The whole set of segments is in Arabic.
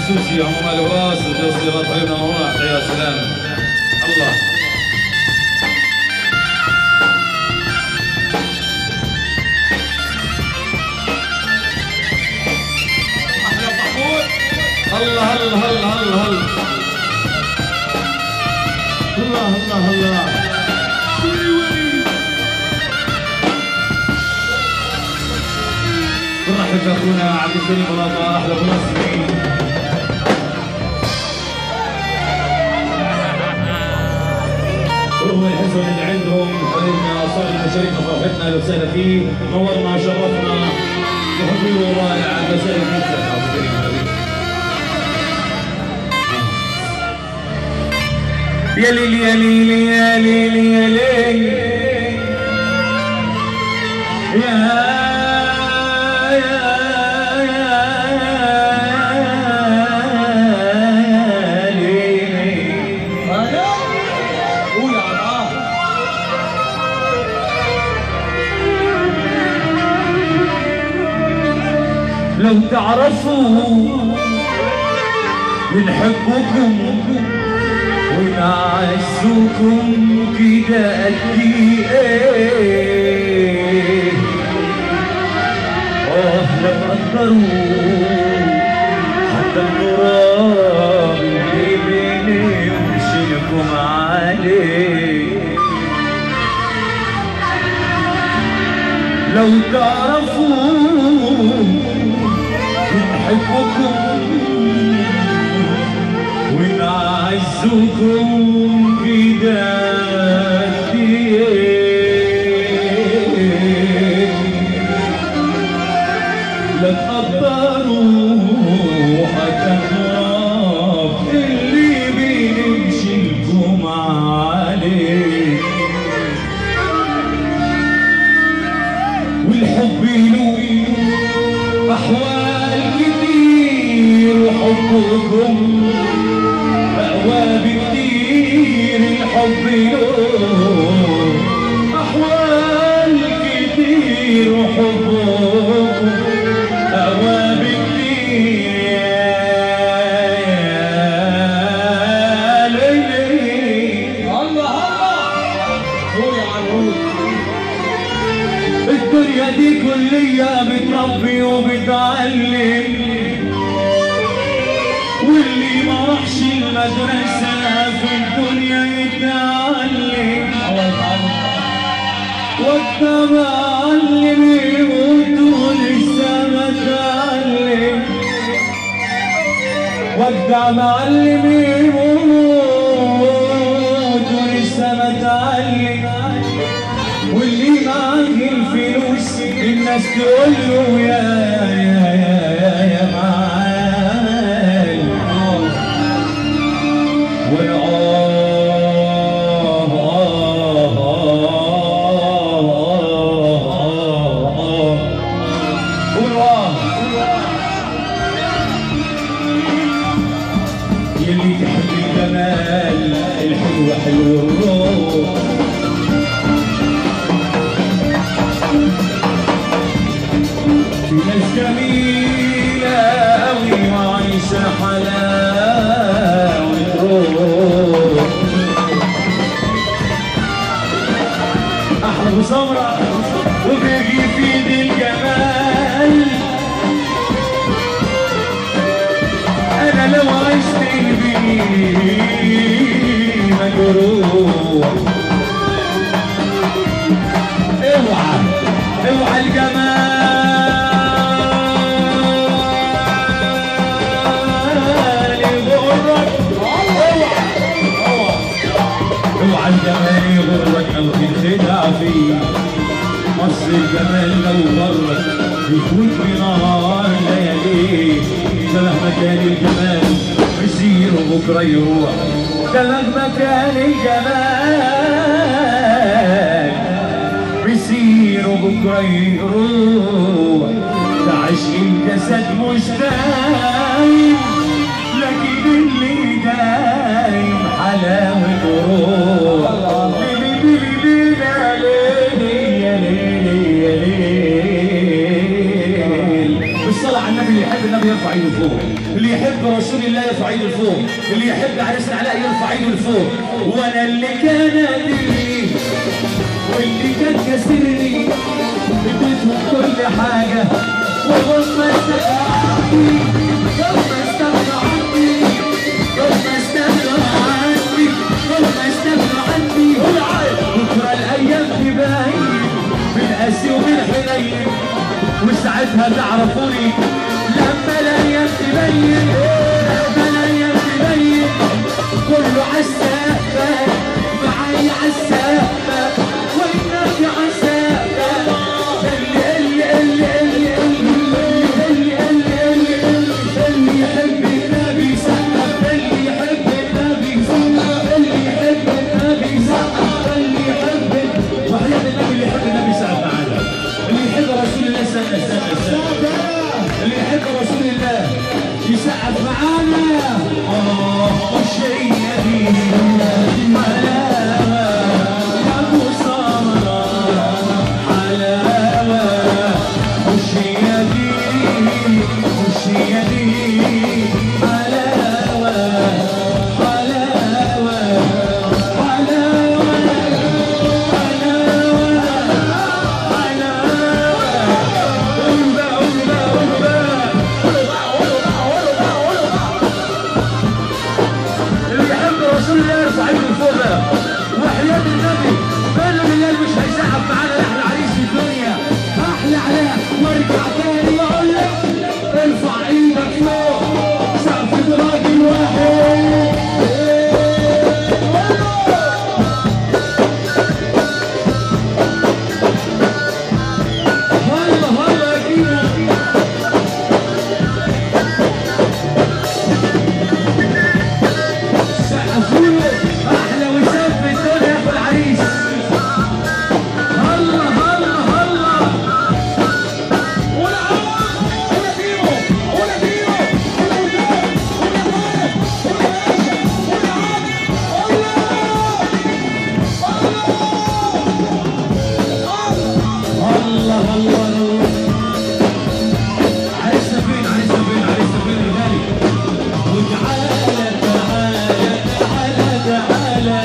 السوسي عموما الوراس الجسيرات عيوننا نوراح يا سلام الله. احلى محمود الله الله الله الله الله الله الله. نرحب باخونا عبد الكريم بلاطه احلى مصري. هو الحزن اللي عندهم حبيبنا صالح شريكنا فرحتنا اهلا وسهلا فيه نورنا شرفنا بحضور رائع اهلا وسهلا فيك يا عبد الكريم حبيبي. يا ليلي يا ليلي يا ليلي يا ليلي يا لو تعرفوا بنحبكم ونعزكم كده قد ايه. لو قدروا حتى التراب اللي بيني وبشيلكم عليه. لو تعرفوا بنحبكم ونعزكم بداية لا تقدروا حتى التراب اللي بنمشيلكم عليه. والحب له أحوال كتير وحبكم أقوى بكتير. الحب له أحوال كتير وحبكم أقوى بكتير. يا ليلي الله الله قولي عنود. الدنيا دي كلية بتربي وبتعلم واللي ما راحش المدرسة في الدنيا يتعلم. وقت معلم يموت ولسه ما تعلم. وقت معلم يموت ولسه ما تعلم. واللي معاه الفلوس الناس تقول له يا معلم. وانا يلي تحب الجمال الحلو حلو الروح. في ناس جميلة أوي وعايشة حلاوة روح. أحلى أبو سمرة وبيجي في ايدي الجمال. أنا لو عشت بيه مجروح. اوعى اوعى الجمال يغرك. اوعى الجمال يغرك او تنخدع فيه. مصر الجمال لو غرك يكون بنهار لياليه. ده مهما كان الجمال مسير وبكره يروح. ده مهما كان الجمال مسير وبكره يروح. ده عشق الجسد مش دايم لكن اللي دايم حلاوة روح. بالصلاة على النبي اللي يحب النبي يرفع ايده فوق. اللي يحب رسول رسول الله يرفع ايده لفوق، اللي يحب عريسنا علاء يرفع ايده لفوق. وانا اللي كان ادري واللي كان كسرني اديتهم كل حاجه وهم استغنوا عني، هم استغنوا عني، هم استغنوا عني. بكره الايام تبين بالقاسي وبالحنين، وساعتها تعرفوني لما الايام تبين، لما الايام تبين. كله عالسقفه معايا عالسقفه والنبي عالسقفه. اللي يحب النبي سقف، اللي يحب النبي سقف، اللي يحب النبي سقف، اللي يحب وحياة النبي اللي يحب النبي سقف معانا. اللي يحب رسول الله استنى اللي يحب رسول الله يسقف معانا. مش هي دي حلاوة يا ابو سمرة، حلاوة مش هي دي، مش هي دي حلاوة، حلاوة حلاوة وحياة النبي بينه بالليل مش هيسقف معانا احلى عريس في الدنيا، احلى علاء. وارجع تاني واقول لك ارفع ايدك فوق سقف راجل واحد. هلا هلا يا كيمو، سقفوا له احلى وسام في الدنيا يا ابو العريس. هلا هلا هلا ولا كيمو ولا كيمو ولا وزان ولا طارق ولا باشا ولا عادل. الله الله الله. عريسنا فين عريسنا فين عريسنا فين يا غالي؟ وتعالى تعالى تعالى تعالى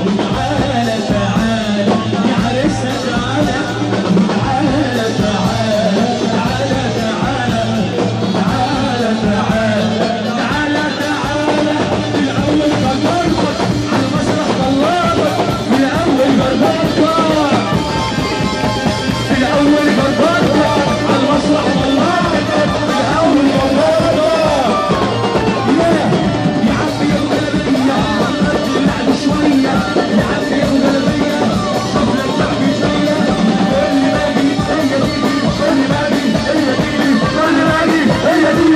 وتعالى تعالى يا عريسنا تعالى، تعالى تعالى تعالى تعالى تعالى تعالى تعالى تعالى. الأول جربك على مسرح طلابك، الأول جربك، الأول جربك على مسرح طلابك، الأول جربك. يا عمي يا غلبية بعد شوية، يا عمي يا غلبية شوف لك تعبي شوية. اللي باقي هي دي، اللي باقي هي دي، اللي باقي هي دي.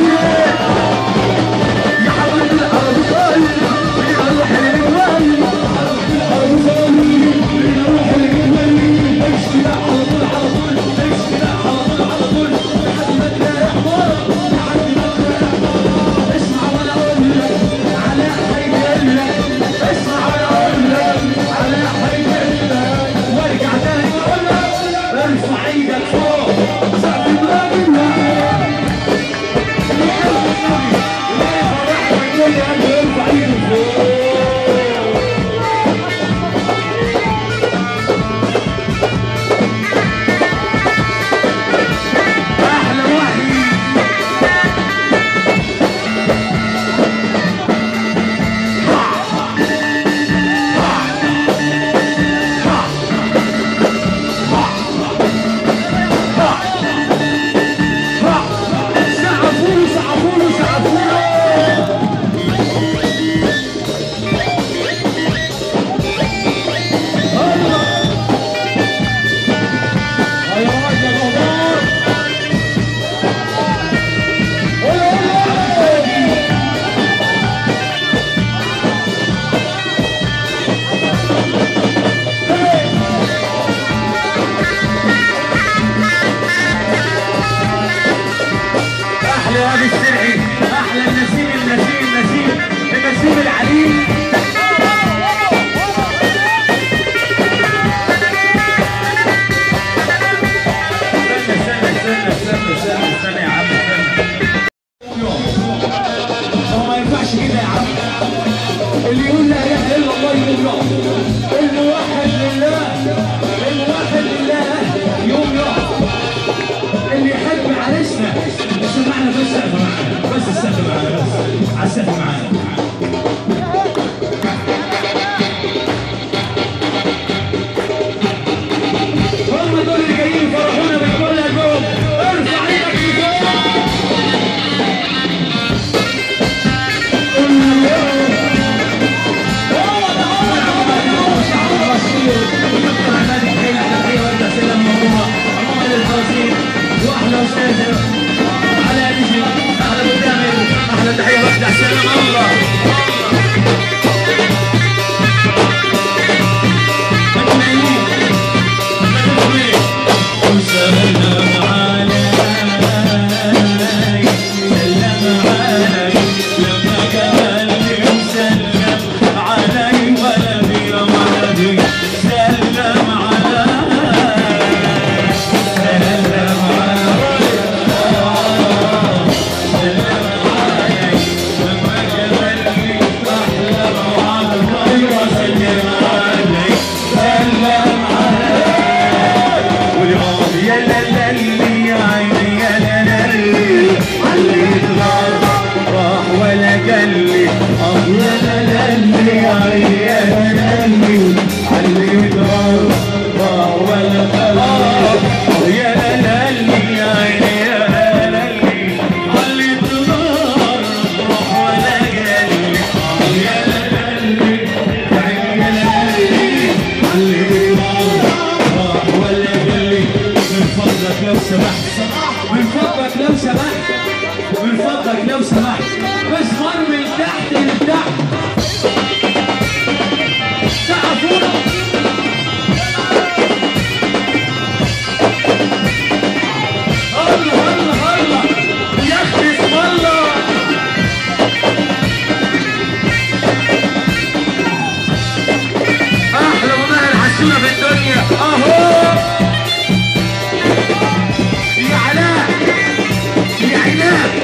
يا حبيبي الأرض غالي بيروح للجوالي، الأرض غالي بيروح للجوالي. امشي لا على طول على طول، امشي لا على طول على طول لحد ما تلاقي حمار، لحد ما تلاقي حمار. اسمع وانا اقول لك علاء هيجيب لك، اسمع وانا اقول لك علاء هيجيب لك. وارجع تاني واقول لك ارفع ايدك فوق سقف راجل واحد. اللي يحب النبي اللي يفرحنا الدنيا قال له ارفع ايدك فوق. احلى وحي سقفوا له سقفوا له سقفوا له. احلى ابي السرعي، احلى النسيم النسيم النسيم النسيم العليم. استنى يا عم استنى. هو ما احلى استاذ على نجي احلى قدامي احلى تحيه وحده سلام الله لو سمحت مشوار من تحت لتحت سقفونا الله الله الله يا اخي اسم الله احلى وماهر حسونا في الدنيا اهو يا علاء يا علاء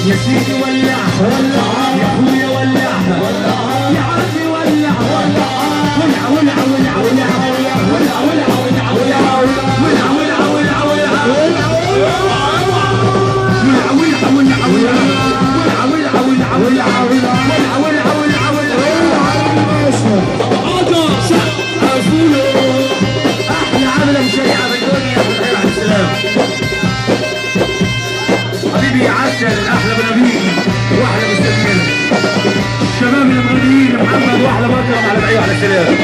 يا سيدي ولعها ولعها يا اخويا ولعها ولعها يا عمي ولعها ولعها ولع ولع ولع ولع ولع ولع ولع ولع ولع ولع ولع ولع ولع احلى عمله مشريعه في الدنيا بالخير على السلام حبيبي عسل احلى بنبيل واحلى مستقبل الشباب المغنيين محمد واحلى بكرم على بعيد على السلام